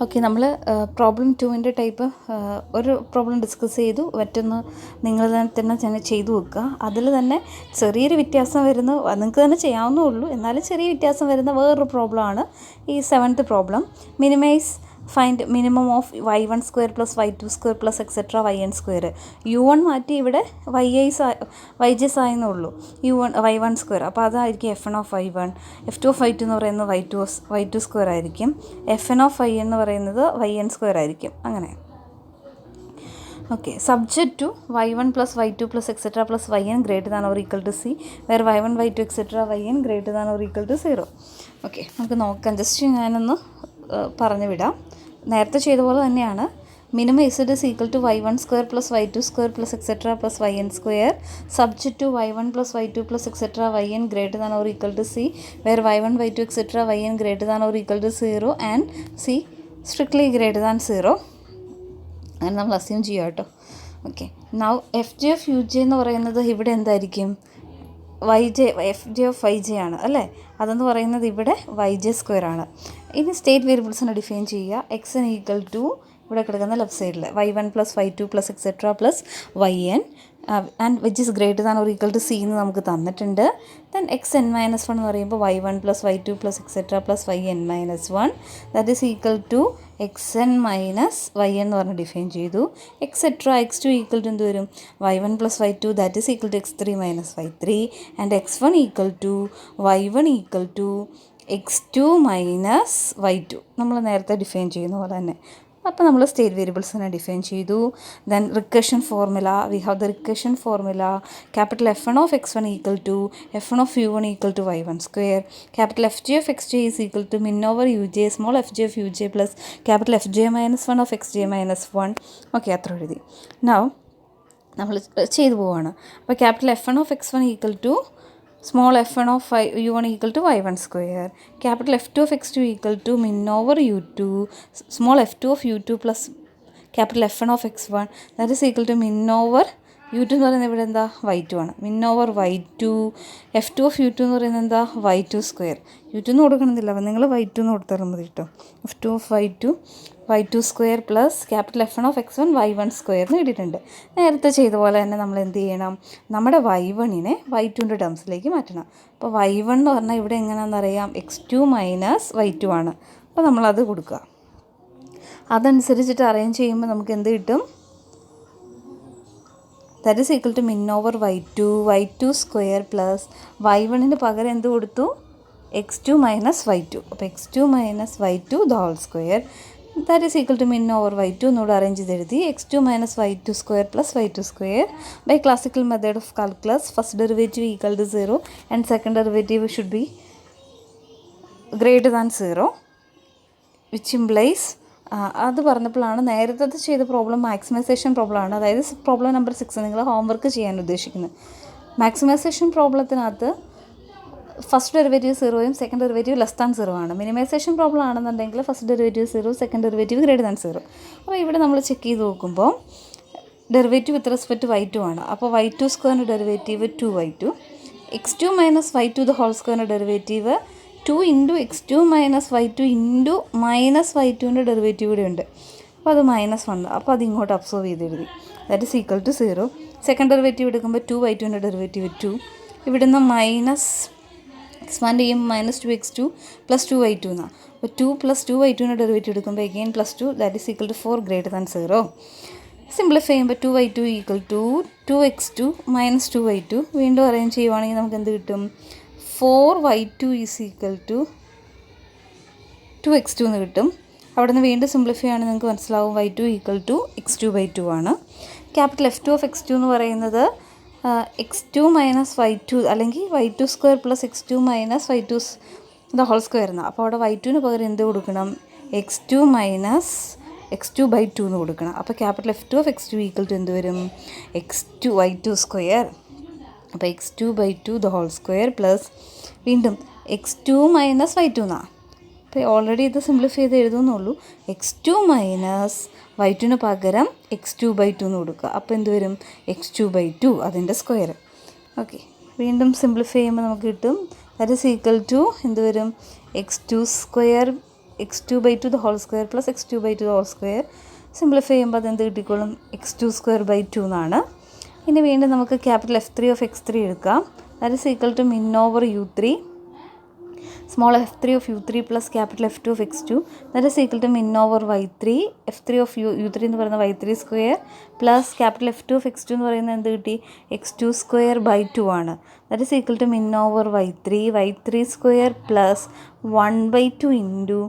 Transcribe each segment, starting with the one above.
Okay, നമ്മൾ problem 2ൻ്റെ type ഒരു problem discuss ചെയ്തു. മറ്റൊന്ന് നിങ്ങൾ തന്നെ ചെയ്തു വെക്കുക. അതിൽ തന്നെ ചെറിയൊരു വ്യത്യാസം വരുന്ന, നിങ്ങൾക്ക് തന്നെ ചെയ്യാവുന്നേ ഉള്ളൂ, എന്നാലും ചെറിയ വ്യത്യാസം വരുന്ന വേറൊരു പ്രോബ്ലമാണ് ഈ 7th problem. Minimise find minimum of y1² + y2² + etcetera yn². u1 മാറ്റി ഇവിടെ yj ആയെന്നേ ഉള്ളൂ, y1². അപ്പോൾ അതായിരിക്കും f1 f2 എന്ന് പറയുന്നത് y2² ആയിരിക്കും, fn എന്ന് പറയുന്നത് yn² ആയിരിക്കും. അങ്ങനെ okay. Subject to y1 + y2 + etcetera + yn > c, where y1 y2 etcetera yn > 0. Okay, നമുക്ക് നോക്കാം. ജസ്റ്റ് ഞാനൊന്ന് പറഞ്ഞു വിടാം. നേരത്തെ ചെയ്ത പോലെ തന്നെയാണ്. Minimum z = y1² + y2² + etcetera + yn², subject to y1 + y2 + etcetera yn > c, where y1 y2 etcetera yn > 0 and c strictly > 0. അങ്ങനെ നമ്മൾ അസ്യൂം ചെയ്യാം കേട്ടോ. ഓക്കെ, നൗ fj എന്ന് പറയുന്നത് ഇവിടെ എന്തായിരിക്കും? fj ആണ് അല്ലേ? അതെന്ന് പറയുന്നത് ഇവിടെ yj² ആണ്. ഇനി സ്റ്റേറ്റ് വേരിയബിൾസിനെ ഡിഫൈൻ ചെയ്യുക. xn = ഇവിടെ കിടക്കുന്ന ലെഫ്റ്റ് സൈഡിൽ y1 + y2 + etcetera + yn and which is > c എന്ന് നമുക്ക് തന്നിട്ടുണ്ട്. ദെൻ xn - 1 എന്ന് പറയുമ്പോൾ y1 + y2 + etcetera + yn - 1 that is = xn - yn എന്ന് പറഞ്ഞ് ഡിഫൈൻ ചെയ്തു. എക്സെട്ര x2 = എന്ത് വരും? y1 + y2 that is = x3 - y3 and x1 = y1 = x2 - y2. നമ്മൾ നേരത്തെ ഡിഫൈൻ ചെയ്യുന്ന പോലെ തന്നെ. അപ്പോൾ നമ്മൾ സ്റ്റേറ്റ് വേരിയബിൾസിനെ ഡിഫൈൻ ചെയ്തു. Then recursion formula, we have the recursion formula. Capital F1 of x1 = F1 of u1 = y1². Capital Fj of xj = min over uj small fj of uj plus capital Fj - 1 of xj - 1. Okay, അത്ര എഴുതി. Now നമ്മൾ ചെയ്തു പോവുകയാണ്. അപ്പോൾ capital F1 of x1 = small f1 of u1 = y1². Capital F2 of x2 = min over u2 small f2 of u2 plus capital F1 of x1 that is equal to min over u2 എന്ന് പറയുന്നത് ഇവിടെ എന്താ? y2 ആണ്. min over y2 f2 of u2 എന്ന് പറയുന്നത് എന്താ? y2². u2 എന്ന് കൊടുക്കണമെന്നില്ല, അപ്പം നിങ്ങൾ y2 എന്ന് കൊടുത്താലും മതി കേട്ടോ. f2 of y2² plus capital F1 of x1 y1² എന്ന് കിട്ടിയിട്ടുണ്ട്. നേരത്തെ ചെയ്ത പോലെ തന്നെ നമ്മൾ എന്ത് ചെയ്യണം? നമ്മുടെ y1നെ y2ൻ്റെ ടേംസിലേക്ക് മാറ്റണം. അപ്പോൾ y1 എന്ന് പറഞ്ഞാൽ ഇവിടെ എങ്ങനെയാണെന്ന് അറിയാം, x2 - y2 ആണ്. അപ്പോൾ നമ്മളത് കൊടുക്കുക. അതനുസരിച്ചിട്ട് അറേഞ്ച് ചെയ്യുമ്പോൾ നമുക്ക് എന്ത് കിട്ടും? That is equal to min over y2² plus y1ന് പകരം എന്ത് കൊടുത്തു? x2 - y2. അപ്പോൾ x2 - y2 the whole square that is equal to min over y2 എന്നോട് അറേഞ്ച് ചെയ്തെഴുതി. x2 - y2² plus y2² by classical method of calculus first derivative = 0 and second derivative should be > 0 which implies അത് പറഞ്ഞപ്പോഴാണ് നേരത്തെ ചെയ്ത problem maximisation പ്രോബ്ലമാണ്. അതായത് problem number 6 നിങ്ങൾ homework ചെയ്യാൻ ഉദ്ദേശിക്കുന്നത്. മാക്സിമൈസേഷൻ പ്രോബ്ലത്തിനകത്ത് ഫസ്റ്റ് ഡെറിവേറ്റീവ് 0യും സെക്കൻഡ് ഡെറിവേറ്റീവ് <0 ആണ്. മിനിമൈസേഷൻ പ്രോബ്ലം ആണെന്നുണ്ടെങ്കിൽ ഫസ്റ്റ് ഡെറിവേറ്റീവ് 0, സെക്കൻഡ് ഡെറിവേറ്റീവ് > 0. അപ്പോൾ ഇവിടെ നമ്മൾ ചെക്ക് ചെയ്ത് നോക്കുമ്പോൾ ഡെറിവേറ്റീവ് വിത്ത് റെസ്പെക്ട് y2 ആണ്. അപ്പോൾ y2² derivative 2y2, x2 - y2 the whole സ്ക്വയറിൻ്റെ ഡെറിവേറ്റീവ് 2 × x2 - y2 × -y2ൻ്റെ ഡെറിവേറ്റീവ് കൂടെ ഉണ്ട്. അപ്പോൾ അത് -1, അപ്പോൾ അത് ഇങ്ങോട്ട് അബ്സോർവ് ചെയ്ത് എഴുതി. That is equal to 0. Second derivative എടുക്കുമ്പോൾ 2y2ൻ്റെ ഡെറിവേറ്റീവ് 2, ഇവിടുന്ന് എക്സ്പാൻഡ് ചെയ്യും -2x2 + 2y2 എന്നാണ്. അപ്പോൾ 2 + 2y2ൻ്റെ ഡെറിവേറ്റീവ് എടുക്കുമ്പോൾ again +2 that is equal to 4 > 0. Simplify ചെയ്യുമ്പോൾ 2y2 = 2x2 - 2y2. വീണ്ടും അറേഞ്ച് ചെയ്യുവാണെങ്കിൽ നമുക്ക് എന്ത് കിട്ടും? 4y2 = 2x2 എന്ന് കിട്ടും. അവിടെ നിന്ന് വീണ്ടും സിംപ്ലിഫൈ ആണെങ്കിൽ നിങ്ങൾക്ക് മനസ്സിലാവും y2 = x2/2 ആണ്. ക്യാപിറ്റൽ F2 of x2 എന്ന് പറയുന്നത് x2 - y2 അല്ലെങ്കിൽ y2² + x2 - y2 the whole square എന്നാണ്. അപ്പോൾ അവിടെ y2ന് പകരം എന്ത് കൊടുക്കണം? x2 - x2/2 എന്ന് കൊടുക്കണം. അപ്പോൾ ക്യാപിറ്റൽ F2 of x2 = എന്ത് വരും? y2². അപ്പോൾ x2/2 the whole square plus വീണ്ടും x2 - y2 എന്നാണ്. അപ്പോൾ ഓൾറെഡി ഇത് സിംപ്ലിഫൈ ചെയ്ത് എഴുതുന്നുള്ളൂ. x2 - y2ന് പകരം x2/2 എന്ന് കൊടുക്കുക. അപ്പോൾ എന്ത് വരും? x2/2 അതിൻ്റെ സ്ക്വയർ. ഓക്കെ, വീണ്ടും സിംപ്ലിഫൈ ചെയ്യുമ്പോൾ നമുക്ക് കിട്ടും ദാറ്റ് ഈസ് ഈക്വൽ ടു എന്ത് വരും? x2² x2/2 the whole square plus x2/2 the whole square. Simplify ചെയ്യുമ്പോൾ അതെന്ത് കിട്ടിക്കോളും x2² എന്നാണ്. ഇനി വീണ്ടും നമുക്ക് ക്യാപിറ്റൽ F3 of x3 എടുക്കാം. That is equal to min over u3 small f3 of u3 plus capital F2 of x2 that is equal to min over y3 f3 of u3 എന്ന് പറയുന്നത് y3 square plus capital F2 of x2 എന്ന് പറയുന്നത് എന്ത് കിട്ടി x2² ആണ്. That is equal to min over y3 square plus 1/2 into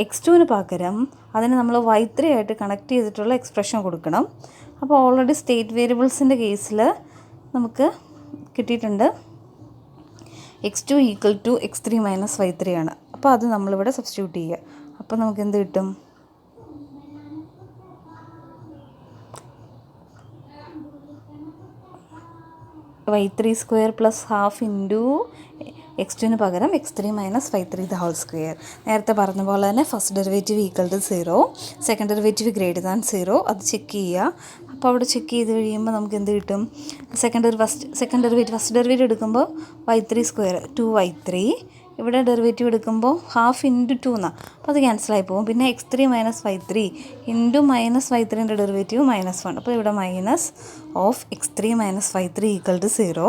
x2ന് പകരം അതിന് നമ്മൾ y3 ആയിട്ട് കണക്ട് ചെയ്തിട്ടുള്ള എക്സ്പ്രഷൻ കൊടുക്കണം. അപ്പോൾ ഓൾറെഡി സ്റ്റേറ്റ് വേരിയബിൾസിൻ്റെ കേസിൽ നമുക്ക് കിട്ടിയിട്ടുണ്ട് x2 equal to x3 minus y3 ആണ്. അപ്പോൾ അത് നമ്മളിവിടെ സബ്സ്റ്റിറ്റ്യൂട്ട് ചെയ്യുക. അപ്പോൾ നമുക്ക് എന്ത് കിട്ടും y3 square plus half into x2ന് പകരം x3 minus y3 the whole square. നേരത്തെ പറഞ്ഞ പോലെ തന്നെ first derivative equal to 0, second derivative greater than 0 അത് ചെക്ക് ചെയ്യുക. അപ്പോൾ അവിടെ ചെക്ക് ചെയ്ത് കഴിയുമ്പോൾ നമുക്ക് എന്ത് കിട്ടും ഫസ്റ്റ് ഡെറിവേറ്റീവ് എടുക്കുമ്പോൾ y3 സ്ക്വയർ 2y3, ഇവിടെ ഡെറിവേറ്റീവ് എടുക്കുമ്പോൾ ഹാഫ് ഇൻറ്റു 2 എന്നാണ്. അപ്പോൾ അത് ക്യാൻസലായി പോകും. പിന്നെ x3 minus y3 into minus y3ൻ്റെ ഡെറിവേറ്റീവ് -1. അപ്പോൾ ഇവിടെ minus of x3 minus y3 equal to 0.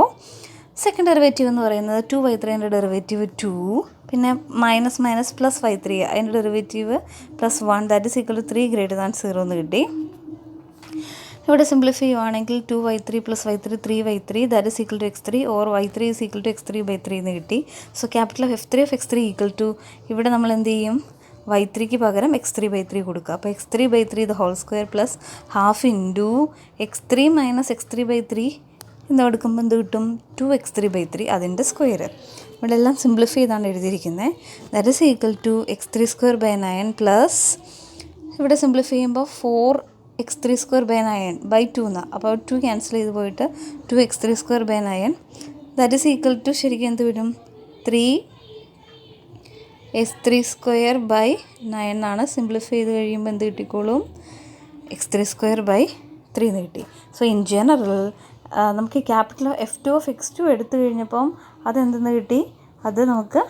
Second derivative എന്ന് പറയുന്നത് 2y3ൻ്റെ ഡെറിവേറ്റീവ് 2, പിന്നെ മൈനസ് പ്ലസ് y3 അതിൻ്റെ derivative +1 that is equal to 3 greater than 0 എന്ന് കിട്ടി. ഇവിടെ സിംപ്ലിഫൈ ചെയ്യുവാണെങ്കിൽ 2y3 plus y3 3y3 that is equal to x3 or y3 is equal to x3/3 എന്ന് കിട്ടി. So capital F3 of x3 equal to ഇവിടെ നമ്മൾ എന്ത് ചെയ്യും y3ക്ക് പകരം x3/3 കൊടുക്കുക. അപ്പോൾ x3/3 the whole square plus half into x3 minus x3/3 എന്താ എടുക്കുമ്പോൾ എന്ത് കിട്ടും 2x3/3 അതിൻ്റെ സ്ക്വയർ. ഇവിടെ എല്ലാം സിംപ്ലിഫൈ ചെയ്താണ് എഴുതിയിരിക്കുന്നത്. That is equal to x3² 9 plus ഇവിടെ സിംപ്ലിഫൈ ചെയ്യുമ്പോൾ 4x3² 9/2 അപ്പോൾ 2 ക്യാൻസൽ ചെയ്ത് പോയിട്ട് 2x3² 9 that is equal to ശരിക്കും എന്ത് വരും 3x3² 9 എന്നാണ്. സിംപ്ലിഫൈ ചെയ്ത് കഴിയുമ്പോൾ എന്ത് കിട്ടിക്കോളും x3² 3 എന്ന് കിട്ടി. സോ ഇൻ ജനറൽ നമുക്ക് ക്യാപിറ്റൽ F2 of x2 എടുത്തു കഴിഞ്ഞപ്പം അതെന്തെന്ന് കിട്ടി, അത് നമുക്ക്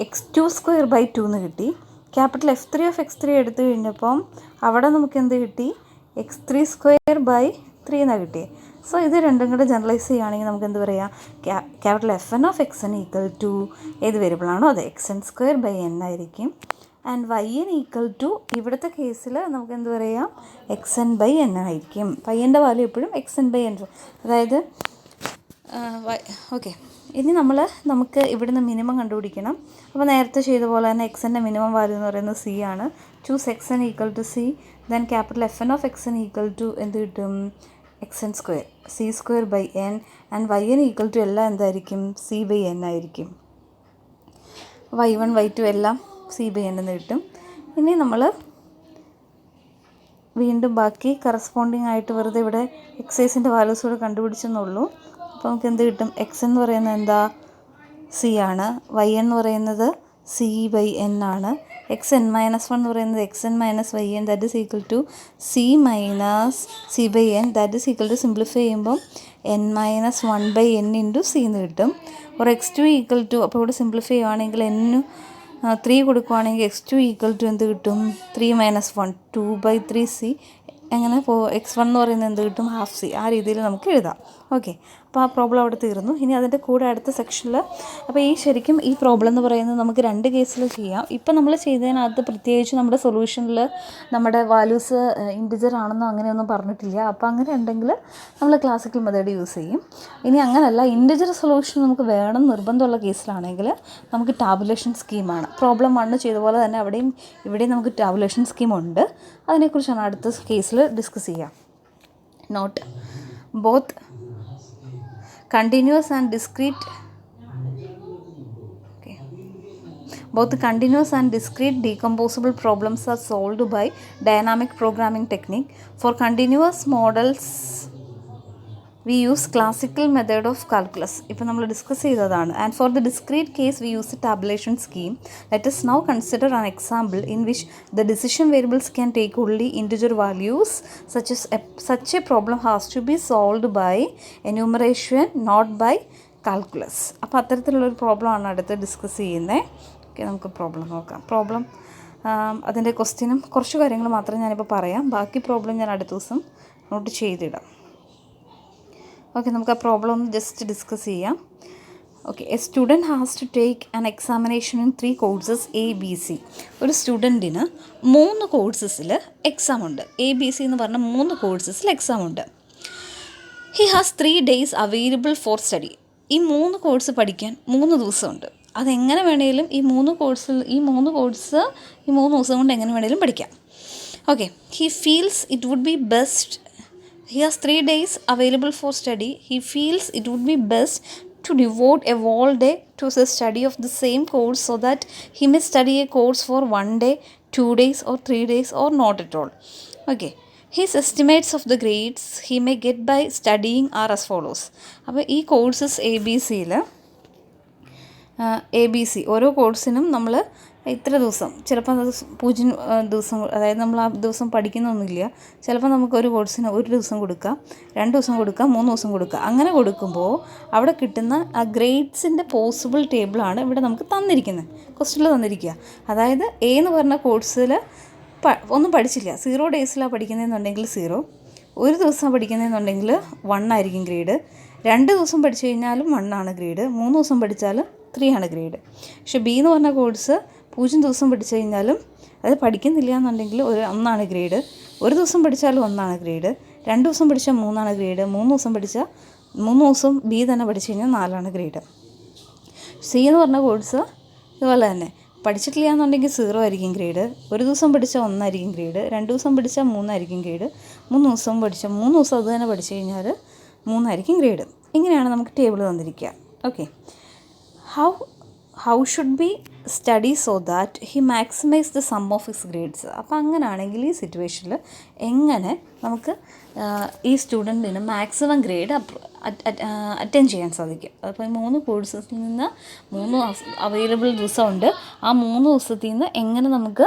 x2² 2 എന്ന് കിട്ടി. ക്യാപിറ്റൽ F3 of x3 എടുത്തു കഴിഞ്ഞപ്പം അവിടെ നമുക്ക് എന്ത് കിട്ടി x3² 3 എന്നാണ് കിട്ടിയത്. സോ ഇത് രണ്ടും കൂടെ ജനറലൈസ് ചെയ്യുകയാണെങ്കിൽ നമുക്ക് എന്ത് പറയാം capital Fn of xn equal to ഏത് വേരിയബിളാണോ അത് xn² n ആയിരിക്കും. ആൻഡ് yn ഈക്വൽ ടു ഇവിടുത്തെ കേസിൽ നമുക്ക് എന്ത് പറയാം xn/n ആയിരിക്കും. പയ്യൻ്റെ വാല്യൂ എപ്പോഴും xn/n. അതായത് ഓക്കെ, ഇനി നമുക്ക് ഇവിടുന്ന് മിനിമം കണ്ടുപിടിക്കണം. അപ്പോൾ നേരത്തെ ചെയ്ത പോലെ തന്നെ xൻ്റെ മിനിമം വാല്യൂ എന്ന് പറയുന്നത് c ആണ്. Choose xn equal to c, then capital Fn of xn equal to എന്ത് കിട്ടും xn² c²/n and yn equal to എല്ലാം എന്തായിരിക്കും c/n ആയിരിക്കും. y1 y2 എല്ലാം c/n എന്ന് കിട്ടും. ഇനി നമ്മൾ വീണ്ടും ബാക്കി കറസ്പോണ്ടിങ് ആയിട്ട് വെറുതെ ഇവിടെ എക്സൈസിൻ്റെ വാല്യൂസ് കൂടെ കണ്ടുപിടിച്ചെന്നുള്ളൂ. അപ്പോൾ നമുക്ക് എന്ത് കിട്ടും x എന്ന് പറയുന്നത് എന്താ c ആണ്, y എന്ന് പറയുന്നത് c/n ആണ്, xn-1 എന്ന് പറയുന്നത് xn-yn that is equal to c minus c/n that is equal to simplify ചെയ്യുമ്പം n-1/n ഇൻറ്റു c എന്ന് കിട്ടും. ഒരു x2 ഈക്വൽ ടു അപ്പോൾ ഇവിടെ സിംപ്ലിഫൈ ചെയ്യുവാണെങ്കിൽ n3 കൊടുക്കുവാണെങ്കിൽ x2 ഈക്വൽ ടു എന്ത് കിട്ടും 3 - 1 2/3c. അങ്ങനെ x1 എന്ന് പറയുന്നത് എന്ത് കിട്ടും ഹാഫ് c. ആ രീതിയിൽ നമുക്ക് എഴുതാം. ഓക്കെ, അപ്പോൾ ആ പ്രോബ്ലം അവിടെ തീർന്നു. ഇനി അതിൻ്റെ കൂടെ അടുത്ത സെക്ഷനിൽ അപ്പോൾ ശരിക്കും ഈ പ്രോബ്ലം എന്ന് പറയുന്നത് നമുക്ക് രണ്ട് കേസിൽ ചെയ്യാം. ഇപ്പം നമ്മൾ ചെയ്തതിനകത്ത് പ്രത്യേകിച്ച് നമ്മുടെ സൊല്യൂഷനിൽ നമ്മുടെ വാല്യൂസ് ഇൻറ്റിജർ ആണെന്നോ അങ്ങനെയൊന്നും പറഞ്ഞിട്ടില്ല. അപ്പോൾ അങ്ങനെ ഉണ്ടെങ്കിൽ നമ്മൾ ക്ലാസിക്കൽ മെത്തേഡ് യൂസ് ചെയ്യും. ഇനി അങ്ങനെയല്ല, ഇൻറ്റിജർ സൊല്യൂഷൻ നമുക്ക് വേണം നിർബന്ധമുള്ള കേസിലാണെങ്കിൽ നമുക്ക് ടാബുലേഷൻ സ്കീമാണ്. പ്രോബ്ലം 1 ചെയ്ത പോലെ തന്നെ ഇവിടെയും നമുക്ക് ടാബുലേഷൻ സ്കീമുണ്ട്. അതിനെക്കുറിച്ചാണ് അടുത്ത കേസിൽ ഡിസ്കസ് ചെയ്യുക. Note both continuous and discrete decomposable problems are solved by dynamic programming technique. For continuous models we use classical method of calculus. ഇപ്പോൾ നമ്മൾ ഡിസ്കസ് ചെയ്തതാണ്. And for the discrete case we use a tabulation scheme. Let us now consider an example in which the decision variables can take only integer values. Such a problem has to be solved by enumeration, not by calculus. അപ്പോൾ അത്തരത്തിലുള്ളൊരു problem ആണ് അടുത്ത് discuss ചെയ്യുന്നത്. Okay, നമുക്ക് problem നോക്കാം. Problem അതിൻ്റെ ക്വസ്റ്റ്യനും കുറച്ച് കാര്യങ്ങൾ മാത്രമേ ഞാനിപ്പോൾ പറയാം. ബാക്കി പ്രോബ്ലം ഞാൻ അടുത്ത ദിവസം നോട്ട് ചെയ്തിടാം. ഓക്കെ, നമുക്ക് ആ പ്രോബ്ലം ഒന്ന് ജസ്റ്റ് ഡിസ്കസ് ചെയ്യാം. Okay, a student has to take an examination in 3 courses ABC. ഒരു സ്റ്റുഡൻറ്റിന് 3 കോഴ്സസിൽ എക്സാം ഉണ്ട്. ABC എന്ന് പറഞ്ഞ 3 കോഴ്സസിൽ എക്സാം ഉണ്ട്. He has 3 days available for study. ഈ 3 കോഴ്സ് പഠിക്കാൻ 3 ദിവസമുണ്ട്. അതെങ്ങനെ വേണേലും ഈ 3 കോഴ്സ് ഈ 3 ദിവസം കൊണ്ട് എങ്ങനെ വേണേലും പഠിക്കാം. Okay, he feels it would be best. He has 3 days available for study. He feels it would be best to devote a whole day to the study of the same course so that he may study a course for 1 day, 2 days or 3 days or not at all. Okay, his estimates of the grades he may get by studying are as follows. അപ്പോൾ ഈ courses ABC ഓരോ കോഴ്സിനും നമ്മൾ ഇത്ര ദിവസം, ചിലപ്പോൾ 0 ദിവസം, അതായത് നമ്മൾ ആ ദിവസം പഠിക്കുന്നൊന്നുമില്ല. ചിലപ്പോൾ നമുക്ക് ഒരു കോഴ്സിന് 1 ദിവസം കൊടുക്കാം, 2 ദിവസം കൊടുക്കാം, 3 ദിവസം കൊടുക്കാം. അങ്ങനെ കൊടുക്കുമ്പോൾ അവിടെ കിട്ടുന്ന ആ ഗ്രേഡ്സിൻ്റെ പോസിബിൾ ടേബിളാണ് ഇവിടെ നമുക്ക് തന്നിരിക്കുന്നത്, ക്വസ്റ്റ്യനിൽ തന്നിരിക്കുക. അതായത് A എന്ന് പറഞ്ഞ കോഴ്സിൽ ഒന്നും പഠിച്ചില്ല, 0 ഡേയ്സിലാണ് പഠിക്കുന്നതെന്നുണ്ടെങ്കിൽ 0, 1 ദിവസം പഠിക്കുന്നതെന്നുണ്ടെങ്കിൽ 1 ആയിരിക്കും ഗ്രേഡ്, 2 ദിവസം പഠിച്ചു കഴിഞ്ഞാലും 1 ആണ് ഗ്രേഡ്, 3 ദിവസം പഠിച്ചാൽ 3 ആണ് ഗ്രേഡ്. പക്ഷേ B എന്ന് പറഞ്ഞ കോഴ്സ് 0 ദിവസം പഠിച്ചു കഴിഞ്ഞാലും, അത് പഠിക്കുന്നില്ല എന്നുണ്ടെങ്കിൽ 1 ആണ് ഗ്രേഡ്, 1 ദിവസം പഠിച്ചാലും 1 ആണ് ഗ്രേഡ്, 2 ദിവസം പഠിച്ചാൽ 3 ആണ് ഗ്രേഡ്, 3 ദിവസം B തന്നെ പഠിച്ചു കഴിഞ്ഞാൽ 4 ആണ് ഗ്രേഡ്. C എന്ന് പറഞ്ഞ കോഴ്സ് ഇതുപോലെ തന്നെ, പഠിച്ചിട്ടില്ല എന്നുണ്ടെങ്കിൽ 0 ആയിരിക്കും ഗ്രേഡ്, 1 ദിവസം പഠിച്ചാൽ 1 ആയിരിക്കും ഗ്രേഡ്, 2 ദിവസം പഠിച്ചാൽ 3 ആയിരിക്കും ഗ്രേഡ്, 3 ദിവസം അത് തന്നെ പഠിച്ചു കഴിഞ്ഞാൽ 3 ആയിരിക്കും ഗ്രേഡ്. ഇങ്ങനെയാണ് നമുക്ക് ടേബിൾ തന്നിരിക്കുക. Okay, how should be study so that he maximize the sum of his grades. അപ്പോൾ അങ്ങനെയാണെങ്കിൽ ഈ സിറ്റുവേഷനിൽ എങ്ങനെ നമുക്ക് ഈ സ്റ്റുഡൻറ്റിന് മാക്സിമം ഗ്രേഡ് അറ്റൻഡ് ചെയ്യാൻ സാധിക്കും. അപ്പോൾ ഈ 3 കോഴ്സസിൽ നിന്ന് 3 അവൈലബിൾ ദിവസമുണ്ട്. ആ 3 ദിവസത്തിൽ നിന്ന് എങ്ങനെ നമുക്ക്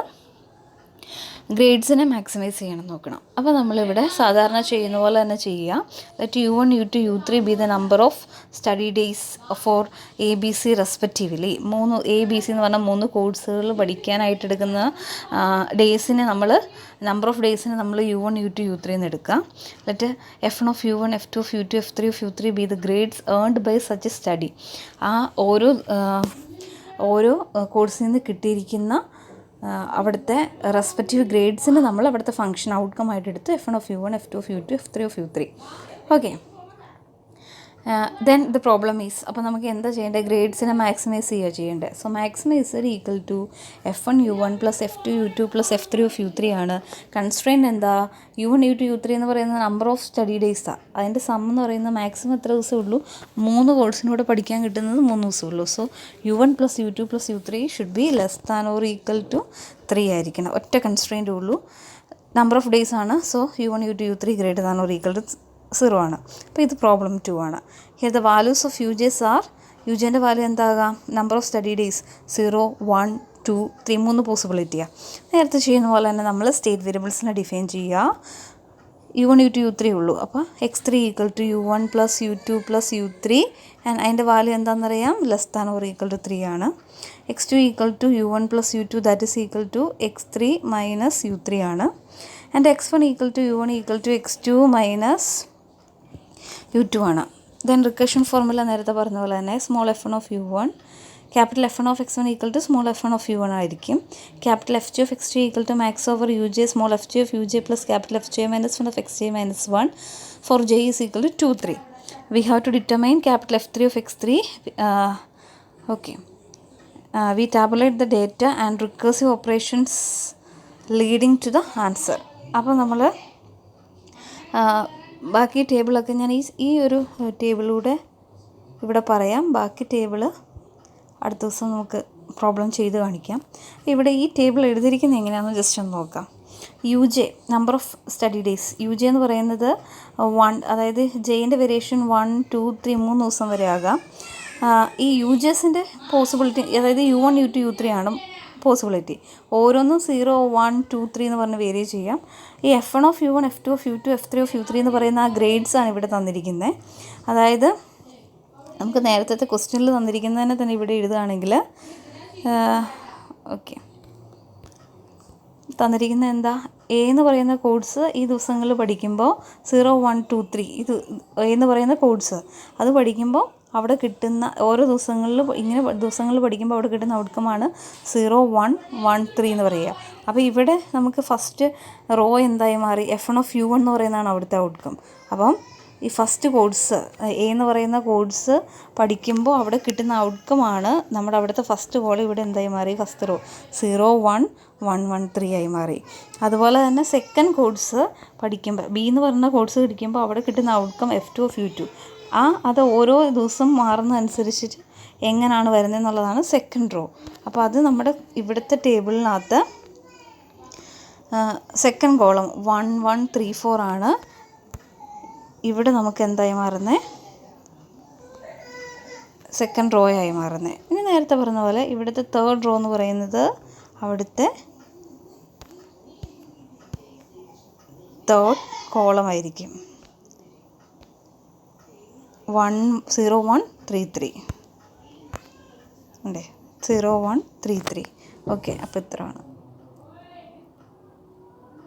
ഗ്രേഡ്സിനെ മാക്സിമൈസ് ചെയ്യണം നോക്കണം. അപ്പോൾ നമ്മളിവിടെ സാധാരണ ചെയ്യുന്ന പോലെ തന്നെ ചെയ്യുക. Let U1, U2, U3 be the number of study days for ABC respectively. ABC എന്ന് പറഞ്ഞാൽ 3 കോഴ്സുകൾ പഠിക്കാനായിട്ട് എടുക്കുന്ന നമ്പർ ഓഫ് ഡേയ്സിന് നമ്മൾ U1, U2, U3 എന്ന് എടുക്കുക. Let F1 of U1, F2 of U2, F3 of U3 be the grades earned by such a study. ആ ഓരോ കോഴ്സിൽ നിന്ന് കിട്ടിയിരിക്കുന്ന അവിടുത്തെ റെസ്പെക്റ്റീവ് ഗ്രേഡ്സിന് നമ്മൾ അവിടുത്തെ ഫംഗ്ഷൻ ഔട്ട്കം ആയിട്ട് എടുത്ത് F1 of U1, F2 of U2, F3 of U3. Okay, then the problem is, അപ്പോൾ നമുക്ക് എന്താ ചെയ്യേണ്ടത്? ഗ്രേഡ്സിനെ മാക്സിമൈസ് ചെയ്യേണ്ടത്. So maximiser equal to F1 U1 plus F2 U2 plus F3 of U3 ആണ്. കൺസ്ട്രെയിൻറ്റ് എന്താ? U1, U2, U3 എന്ന് പറയുന്ന നമ്പർ ഓഫ് സ്റ്റഡി ഡേയ്സാണ്. അതിൻ്റെ സം എന്ന് പറയുന്നത് മാക്സിമം എത്ര ദിവസമേ ഉള്ളൂ? 3 കോഴ്സിനൂടെ പഠിക്കാൻ കിട്ടുന്നത് 3 ദിവസമേ ഉള്ളൂ. So U1 plus U2 plus U3 should be less than or equal to 3 ആയിരിക്കണം. ഒറ്റ കൺസ്ട്രെയിൻറ്റേ ഉള്ളൂ, നമ്പർ ഓഫ് ഡേയ്സ് ആണ്. So U1, U2, U3 greater than or equal to 0 ആണ്. അപ്പോൾ ഇത് പ്രോബ്ലം 2 ആണ്. Here the values of UJs are, UJൻ്റെ വാല്യൂ എന്താകാം? നമ്പർ ഓഫ് സ്റ്റഡി ഡേയ്സ് 0, 1, 2, 3 3 പോസിബിലിറ്റിയാണ്. നേരത്തെ ചെയ്യുന്ന പോലെ തന്നെ നമ്മൾ സ്റ്റേറ്റ് വേരിയബിൾസിനെ ഡിഫൈൻ ചെയ്യുക. U1, U2, U3 ഉള്ളൂ. അപ്പോൾ X3 equal to U1 plus U2 plus U3 and അതിൻ്റെ വാല്യൂ എന്താണെന്നറിയാം? Less than or equal to 3 ആണ്. X2 equal to U1 plus U2 that is equal to X3 minus U3 ആണ്. And X1 equal to U1 equal to X2 minus U2 ആണ്. Then recursion formula നേരത്തെ പറഞ്ഞ പോലെ തന്നെ small f1 of U1 capital F1 of X1 equal to small f1 of U1 ആയിരിക്കും. Capital Fj of Xj equal to max over UJ small Fj of UJ plus capital Fj minus 1 of Xj minus 1 for J is equal to 2, 3. We have to determine capital F3 of X3. Okay, we tabulate the data and recursive operations leading to the answer. അപ്പോൾ നമ്മൾ ബാക്കി ടേബിളൊക്കെ ഞാൻ ഈ ഒരു ടേബിളിലൂടെ ഇവിടെ പറയാം. ബാക്കി table അടുത്ത ദിവസം നമുക്ക് പ്രോബ്ലം ചെയ്ത് കാണിക്കാം. ഇവിടെ ഈ ടേബിൾ എഴുതിയിരിക്കുന്നത് എങ്ങനെയാണെന്ന് ജസ്റ്റ് ഒന്ന് നോക്കാം. UJ number of study days, UJ എന്ന് പറയുന്നത് 1, അതായത് ജെയിൻ്റെ വേരിയേഷൻ 1, 2, 3 3 ദിവസം വരെ ആകാം. ഈ UJസിൻ്റെ പോസിബിലിറ്റി, അതായത് U1, U2, U3 ആണ് പോസിബിലിറ്റി. ഓരോന്നും 0, 1, 2, 3 എന്ന് പറഞ്ഞ് വേരി ചെയ്യാം. ഈ F1 of U1, F2 of U2, F3 of U3 എന്ന് പറയുന്ന ആ ഗ്രേഡ്സാണ് ഇവിടെ തന്നിരിക്കുന്നത്. അതായത് നമുക്ക് നേരത്തെ ക്വസ്റ്റ്യനിൽ തന്നിരിക്കുന്നതിനെ തന്നെ ഇവിടെ എഴുതുകയാണെങ്കിൽ ഓക്കെ, തന്നിരിക്കുന്ന എന്താ, എ എന്ന് പറയുന്ന കോഡ്സ് ഈ ദിവസങ്ങളിൽ പഠിക്കുമ്പോൾ 0, 1, 2, 3 ഇത് എ എന്ന് പറയുന്ന കോഡ്സ് അത് പഠിക്കുമ്പോൾ അവിടെ കിട്ടുന്ന ഓരോ ഇങ്ങനെ ദിവസങ്ങളിൽ പഠിക്കുമ്പോൾ അവിടെ കിട്ടുന്ന ഔട്ട്കമാണ് 0, 1, 1, 3 എന്ന് പറയുക. അപ്പോൾ ഇവിടെ നമുക്ക് ഫസ്റ്റ് റോ എന്തായി മാറി, F1 എന്ന് പറയുന്നതാണ് അവിടുത്തെ ഔട്ട്കം. അപ്പം ഈ ഫസ്റ്റ് കോഡ്സ് എ എന്ന് പറയുന്ന കോഡ്സ് പഠിക്കുമ്പോൾ അവിടെ കിട്ടുന്ന ഔട്ട്കമാണ് നമ്മുടെ അവിടുത്തെ ഫസ്റ്റ് കോളം ഇവിടെ എന്തായി മാറി, ഫസ്റ്റ് റോ 0, 1, 1, 1, 3 ആയി മാറി. അതുപോലെ തന്നെ സെക്കൻഡ് കോഡ്സ് പഠിക്കുമ്പോൾ ബി എന്ന് പറയുന്ന കോഡ്സ് പഠിക്കുമ്പോൾ അവിടെ കിട്ടുന്ന ഔട്ട്കം F2 of U2. അത് ഓരോ ദിവസം മാറുന്നതനുസരിച്ചിട്ട് എങ്ങനെയാണ് വരുന്നതെന്നുള്ളതാണ് സെക്കൻഡ് റോ. അപ്പോൾ അത് നമ്മുടെ ഇവിടുത്തെ ടേബിളിനകത്ത് സെക്കൻഡ് കോളം 1, 1, 3, 4 ആണ്. ഇവിടെ നമുക്ക് എന്തായി മാറുന്നത്, സെക്കൻഡ് റോ ആയി മാറുന്നത്. ഇനി നേരത്തെ പറഞ്ഞ പോലെ ഇവിടുത്തെ തേർഡ് റോ എന്ന് പറയുന്നത് അവിടുത്തെ തേർഡ് കോളം ആയിരിക്കും. 0, 1, 3, 3 ഉണ്ടേ, 0, 1, 3, 3. ഓക്കെ, അപ്പോൾ ഇത്രയാണ്.